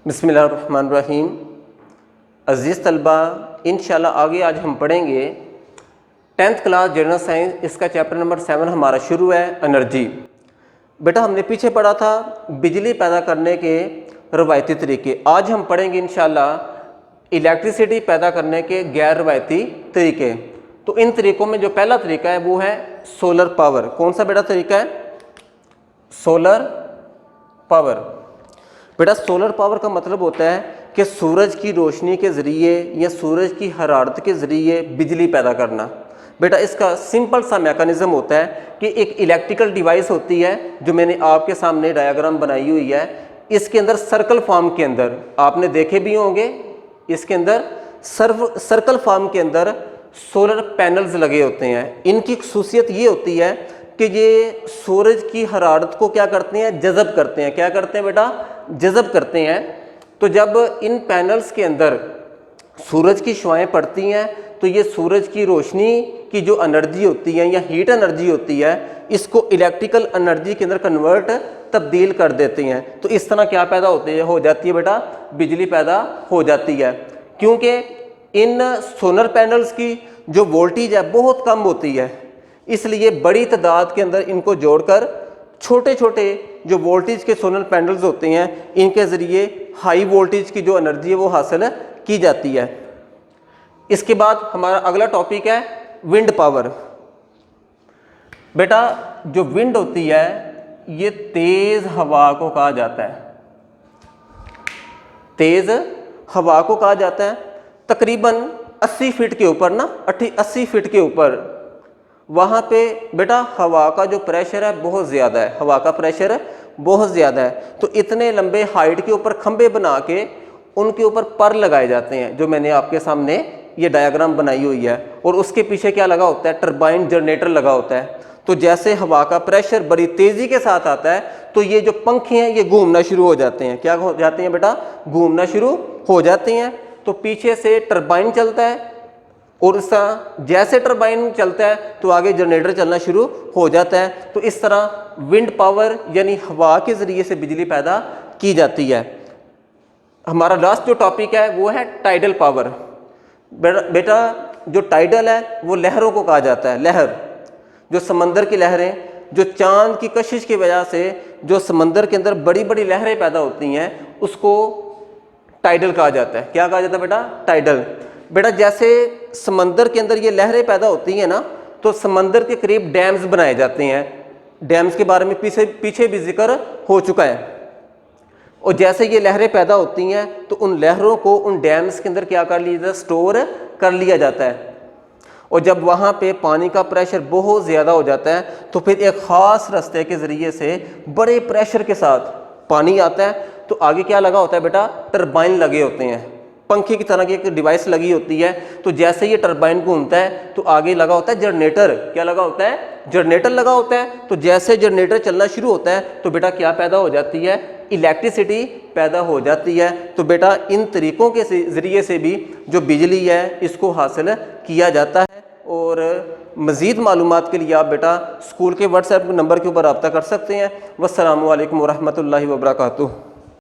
बिस्मिल्लाहिर्रहमानिर्रहीम। अज़ीज़ तलबा, इंशाल्लाह आगे आज हम पढ़ेंगे 10th क्लास जनरल साइंस, इसका चैप्टर नंबर 7 हमारा शुरू है, एनर्जी। बेटा हमने पीछे पढ़ा था बिजली पैदा करने के रवायती तरीके। आज हम पढ़ेंगे इंशाल्लाह इलेक्ट्रिसिटी पैदा करने के गैर रवायती तरीके। तो इन तरीक़ों में जो पहला तरीका है वो है सोलर पावर। कौन सा बेटा तरीका है? Solar power. बेटा सोलर पावर का मतलब होता है कि सूरज की रोशनी के ज़रिए या सूरज की हरारत के ज़रिए बिजली पैदा करना। बेटा इसका सिंपल सा मैकेनिज़्म होता है कि एक इलेक्ट्रिकल डिवाइस होती है जो मैंने आपके सामने डायग्राम बनाई हुई है। इसके अंदर सर्कल फॉर्म के अंदर आपने देखे भी होंगे, इसके अंदर सर्कल फॉर्म के अंदर सोलर पैनल्स लगे होते हैं। इनकी खसूसियत ये होती है कि ये सूरज की हरारत को क्या करते हैं? जज़ब करते हैं। क्या करते हैं बेटा? जज़ब करते हैं। तो जब इन पैनल्स के अंदर सूरज की शुआएं पड़ती हैं तो ये सूरज की रोशनी की जो एनर्जी होती है या हीट एनर्जी होती है, इसको इलेक्ट्रिकल एनर्जी के अंदर कन्वर्ट तब्दील कर देते हैं। तो इस तरह क्या पैदा होती है? हो जाती है बेटा बिजली पैदा हो जाती है। क्योंकि इन सोलर पैनल्स की जो वोल्टेज है बहुत कम होती है, इसलिए बड़ी तादाद के अंदर इनको जोड़कर छोटे छोटे जो वोल्टेज के सोलर पैनल्स होते हैं, इनके ज़रिए हाई वोल्टेज की जो एनर्जी है वो हासिल की जाती है। इसके बाद हमारा अगला टॉपिक है विंड पावर। बेटा जो विंड होती है ये तेज़ हवा को कहा जाता है। तेज़ हवा को कहा जाता है। तकरीबन 80 फीट के ऊपर ना 80 फीट के ऊपर वहाँ पे बेटा हवा का जो प्रेशर है बहुत ज़्यादा है। हवा का प्रेशर बहुत ज़्यादा है। तो इतने लंबे हाइट के ऊपर खंबे बना के उनके ऊपर पर लगाए जाते हैं, जो मैंने आपके सामने ये डायग्राम बनाई हुई है। और उसके पीछे क्या लगा होता है? टरबाइन जनरेटर लगा होता है। तो जैसे हवा का प्रेशर बड़ी तेज़ी के साथ आता है तो ये जो पंखे हैं ये घूमना शुरू हो जाते हैं। क्या हो जाते हैं बेटा? घूमना शुरू हो जाते हैं। तो पीछे से टरबाइन चलता है और इसका जैसे टरबाइन चलता है तो आगे जनरेटर चलना शुरू हो जाता है। तो इस तरह विंड पावर यानी हवा के ज़रिए से बिजली पैदा की जाती है। हमारा लास्ट जो टॉपिक है वो है टाइडल पावर। बेटा जो टाइडल है वो लहरों को कहा जाता है। लहर जो समंदर की लहरें, जो चांद की कशिश की वजह से जो समंदर के अंदर बड़ी बड़ी लहरें पैदा होती हैं, उसको टाइडल कहा जाता है। क्या कहा जाता है बेटा? टाइडल। बेटा जैसे समंदर के अंदर ये लहरें पैदा होती हैं ना, तो समंदर के करीब डैम्स बनाए जाते हैं। डैम्स के बारे में पीछे भी जिक्र हो चुका है। और जैसे ये लहरें पैदा होती हैं तो उन लहरों को उन डैम्स के अंदर क्या कर लिया जाता है? स्टोर कर लिया जाता है। और जब वहाँ पे पानी का प्रेशर बहुत ज़्यादा हो जाता है तो फिर एक ख़ास रास्ते के ज़रिए से बड़े प्रेशर के साथ पानी आता है। तो आगे क्या लगा होता है बेटा? टरबाइन लगे होते हैं। पंखे की तरह की एक डिवाइस लगी होती है। तो जैसे ये टरबाइन घूमता है तो आगे लगा होता है जनरेटर। क्या लगा होता है? जनरेटर लगा होता है। तो जैसे जनरेटर चलना शुरू होता है तो बेटा क्या पैदा हो जाती है? इलेक्ट्रिसिटी पैदा हो जाती है। तो बेटा इन तरीक़ों के ज़रिए से भी जो बिजली है इसको हासिल किया जाता है। और मज़ीद मालूमात के लिए आप बेटा स्कूल के व्हाट्सएप नंबर के ऊपर रब्ता कर सकते हैं। वस्सलामु अलैकुम वरहमतुल्लाहि वबरकातुहू।